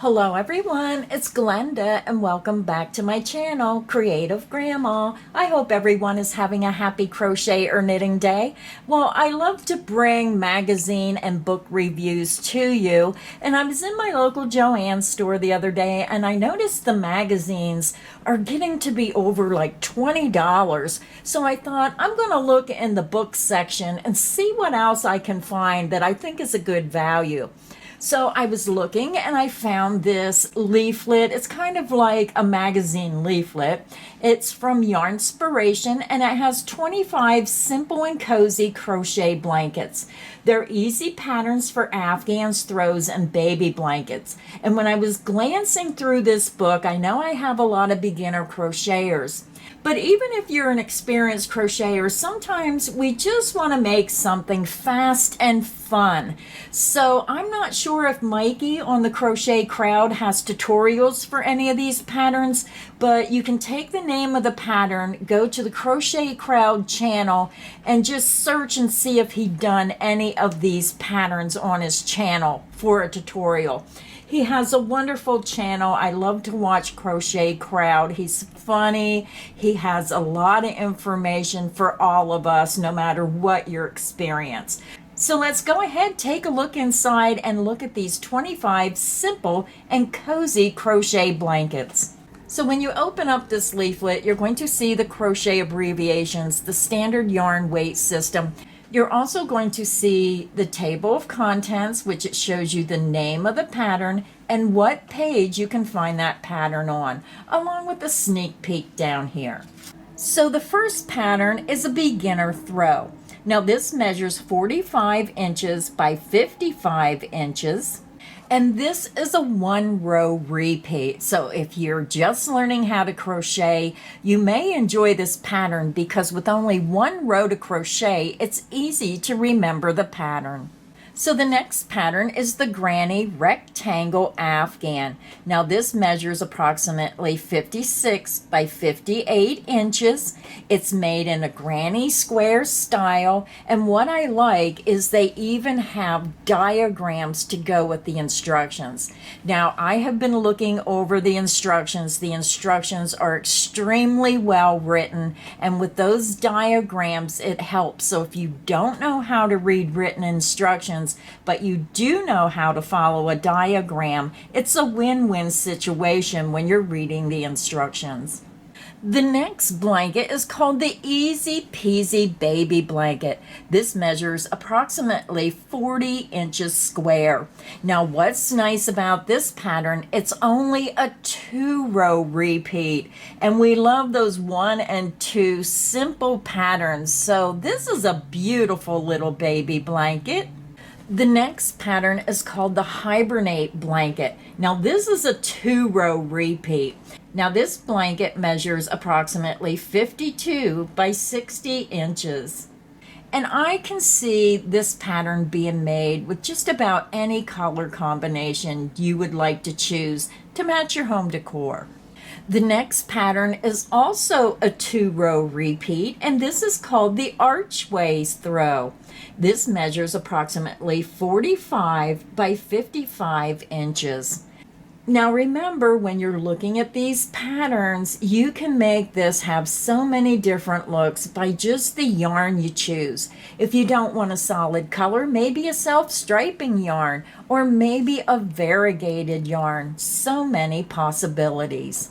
Hello everyone, it's Glenda and welcome back to my channel, Creative Grandma. I hope everyone is having a happy crochet or knitting day. Well, I love to bring magazine and book reviews to you, and I was in my local Joann store the other day and I noticed the magazines are getting to be over like $20. So I thought I'm going to look in the book section and see what else I can find that I think is a good value. So I was looking and I found this leaflet. It's kind of like a magazine leaflet. It's from Yarnspiration and it has 25 simple and cozy crochet blankets. They're easy patterns for Afghans, throws, and baby blankets. And when I was glancing through this book, I know I have a lot of beginner crocheters. But even if you're an experienced crocheter, sometimes we just want to make something fast and fun. So I'm not sure if Mikey on the Crochet Crowd has tutorials for any of these patterns, but you can take the name of the pattern, go to the Crochet Crowd channel, and just search and see if he'd done any of these patterns on his channel for a tutorial. He has a wonderful channel. I love to watch Crochet Crowd. He's funny. He has a lot of information for all of us, no matter what your experience. So let's go ahead, take a look inside and look at these 25 simple and cozy crochet blankets. So when you open up this leaflet, you're going to see the crochet abbreviations, the standard yarn weight system. You're also going to see the table of contents, which it shows you the name of the pattern and what page you can find that pattern on, along with a sneak peek down here. So the first pattern is a beginner throw. Now this measures 45 inches by 55 inches. And this is a 1-row repeat. So if you're just learning how to crochet, you may enjoy this pattern because with only 1 row to crochet, it's easy to remember the pattern. So the next pattern is the Granny Rectangle Afghan. Now this measures approximately 56 by 58 inches. It's made in a granny square style, and what I like is they even have diagrams to go with the instructions. Now I have been looking over the instructions. The instructions are extremely well written, and with those diagrams it helps. So if you don't know how to read written instructions, but you do know how to follow a diagram, it's a win-win situation when you're reading the instructions. The next blanket is called the Easy Peasy Baby Blanket. This measures approximately 40 inches square. Now what's nice about this pattern, it's only a 2-row repeat, and we love those 1 and 2 simple patterns. So this is a beautiful little baby blanket. The next pattern is called the Hibernate Blanket. Now this is a 2-row repeat. Now this blanket measures approximately 52 by 60 inches. And I can see this pattern being made with just about any color combination you would like to choose to match your home decor. The next pattern is also a 2-row repeat, and this is called the Archways Throw. This measures approximately 45 by 55 inches. Now remember, when you're looking at these patterns, you can make this have so many different looks by just the yarn you choose. If you don't want a solid color, maybe a self-striping yarn, or maybe a variegated yarn. So many possibilities.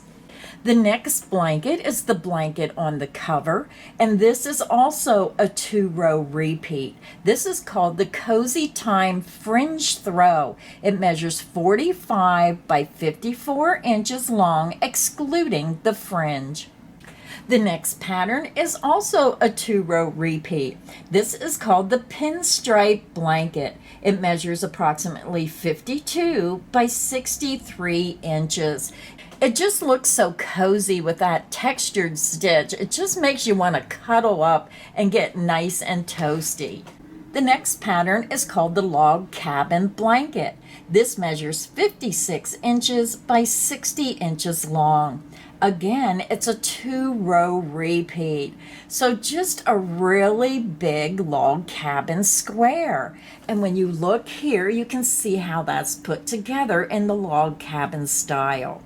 The next blanket is the blanket on the cover, and this is also a 2-row repeat. This is called the Cozy Time Fringe Throw. It measures 45 by 54 inches long, excluding the fringe. The next pattern is also a 2-row repeat. This is called the Pinstripe Blanket. It measures approximately 52 by 63 inches. It just looks so cozy with that textured stitch. It just makes you want to cuddle up and get nice and toasty. The next pattern is called the Log Cabin Blanket. This measures 56 inches by 60 inches long. Again, it's a 2-row repeat. So just a really big log cabin square. And when you look here, you can see how that's put together in the log cabin style.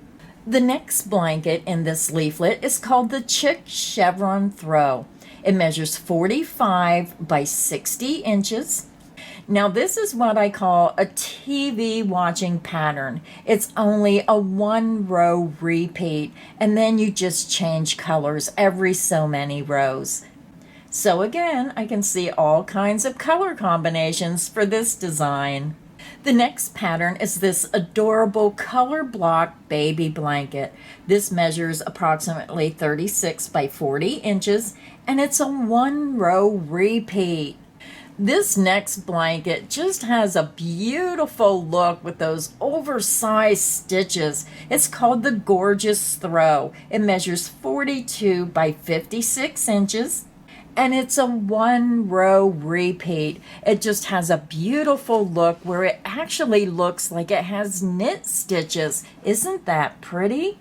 The next blanket in this leaflet is called the Chick Chevron Throw. It measures 45 by 60 inches. Now this is what I call a TV watching pattern. It's only a 1-row repeat, and then you just change colors every so many rows. So again, I can see all kinds of color combinations for this design. The next pattern is this adorable color block baby blanket. This measures approximately 36 by 40 inches, and it's a 1-row repeat. This next blanket just has a beautiful look with those oversized stitches. It's called the Gorgeous Throw. It measures 42 by 56 inches. And it's a 1-row repeat. It just has a beautiful look where it actually looks like it has knit stitches. Isn't that pretty?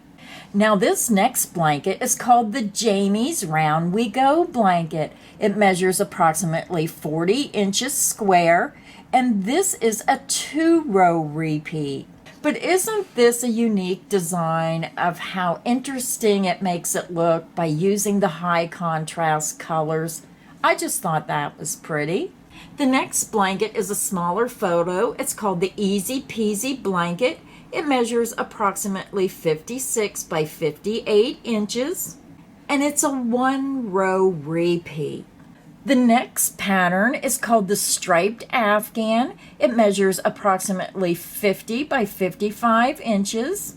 Now this next blanket is called the Jamie's Round We Go blanket. It measures approximately 40 inches square, and this is a 2-row repeat. But isn't this a unique design of how interesting it makes it look by using the high contrast colors? I just thought that was pretty. The next blanket is a smaller photo. It's called the Easy Peasy Blanket. It measures approximately 56 by 58 inches, and it's a 1-row repeat. The next pattern is called the Striped Afghan. It measures approximately 50 by 55 inches,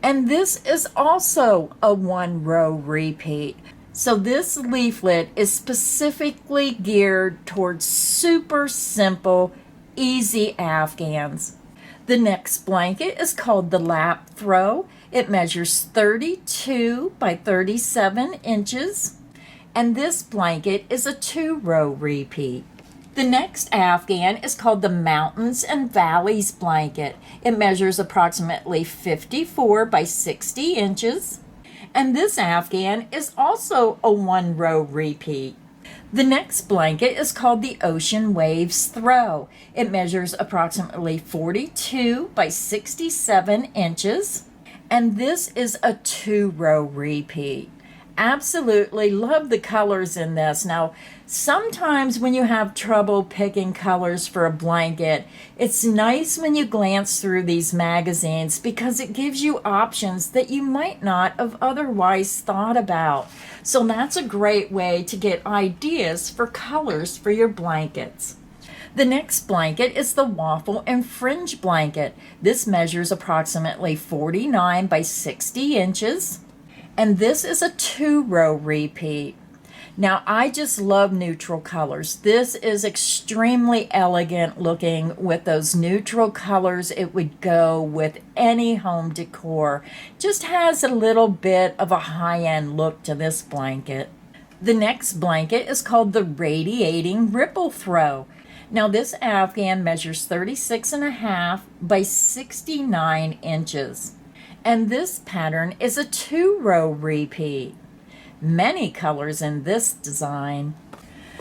and this is also a 1-row repeat. So this leaflet is specifically geared towards super simple, easy Afghans. The next blanket is called the Lap Throw. It measures 32 by 37 inches, and this blanket is a 2-row repeat. The next Afghan is called the Mountains and Valleys Blanket. It measures approximately 54 by 60 inches, and this Afghan is also a 1-row repeat. The next blanket is called the Ocean Waves Throw. It measures approximately 42 by 67 inches, and this is a 2-row repeat. Absolutely love the colors in this. Now, sometimes when you have trouble picking colors for a blanket, it's nice when you glance through these magazines because it gives you options that you might not have otherwise thought about. So that's a great way to get ideas for colors for your blankets. The next blanket is the Waffle and Fringe Blanket. This measures approximately 49 by 60 inches. And this is a 2-row repeat. Now, I just love neutral colors. This is extremely elegant looking with those neutral colors. It would go with any home decor. Just has a little bit of a high-end look to this blanket. The next blanket is called the Radiating Ripple Throw. Now, this Afghan measures 36.5 by 69 inches. And this pattern is a 2-row repeat. Many colors in this design.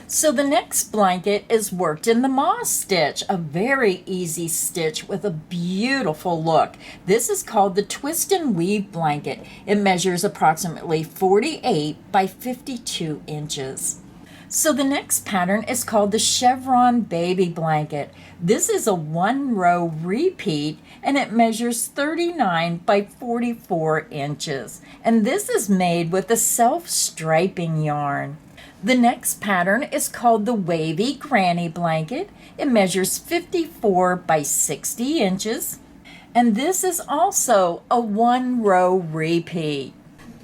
So the next blanket is worked in the moss stitch, a very easy stitch with a beautiful look. This is called the Twist and Weave Blanket. It measures approximately 48 by 52 inches. So the next pattern is called the Chevron Baby Blanket. This is a 1-row repeat, and it measures 39 by 44 inches. And this is made with a self-striping yarn. The next pattern is called the Wavy Granny Blanket. It measures 54 by 60 inches. And this is also a 1-row repeat.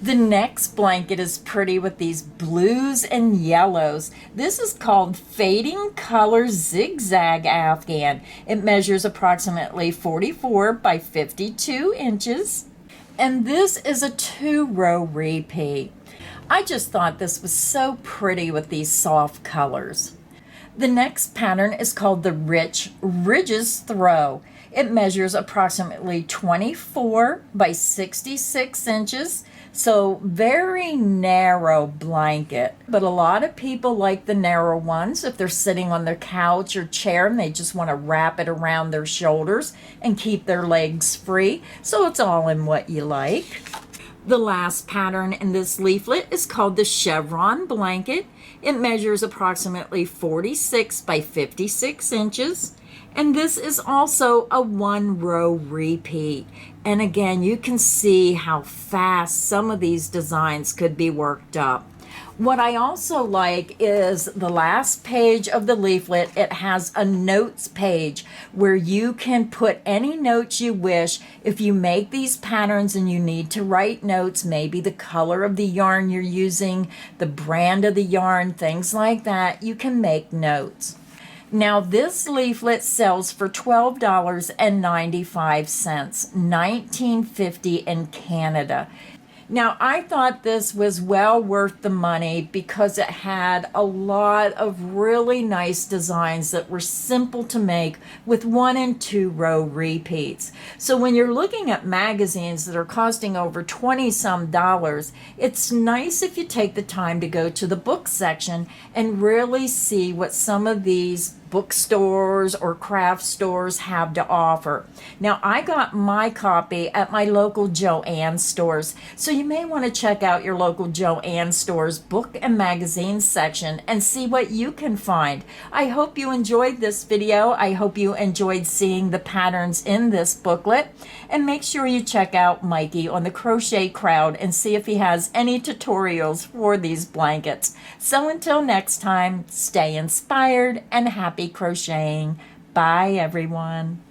The next blanket is pretty with these blues and yellows. This is called Fading Color Zigzag Afghan. It measures approximately 44 by 52 inches. And this is a 2-row repeat. I just thought this was so pretty with these soft colors. The next pattern is called the Rich Ridges Throw. It measures approximately 24 by 66 inches. So very narrow blanket, but a lot of people like the narrow ones if they're sitting on their couch or chair and they just want to wrap it around their shoulders and keep their legs free. So it's all in what you like. The last pattern in this leaflet is called the Chevron Blanket. It measures approximately 46 by 56 inches. And this is also a 1-row repeat. And again, you can see how fast some of these designs could be worked up. What I also like is the last page of the leaflet. It has a notes page where you can put any notes you wish. If you make these patterns and you need to write notes, maybe the color of the yarn you're using, the brand of the yarn, things like that, you can make notes. Now this leaflet sells for $12.95, $19.50 in Canada. Now I thought this was well worth the money because it had a lot of really nice designs that were simple to make with 1 and 2 row repeats. So when you're looking at magazines that are costing over 20 some dollars, it's nice if you take the time to go to the book section and really see what some of these bookstores or craft stores have to offer. Now, I got my copy at my local Joann stores, so you may want to check out your local Joann store's book and magazine section and see what you can find. I hope you enjoyed this video. I hope you enjoyed seeing the patterns in this booklet, and make sure you check out Mikey on the Crochet Crowd and see if he has any tutorials for these blankets. So until next time, stay inspired and happy crocheting. Bye, everyone.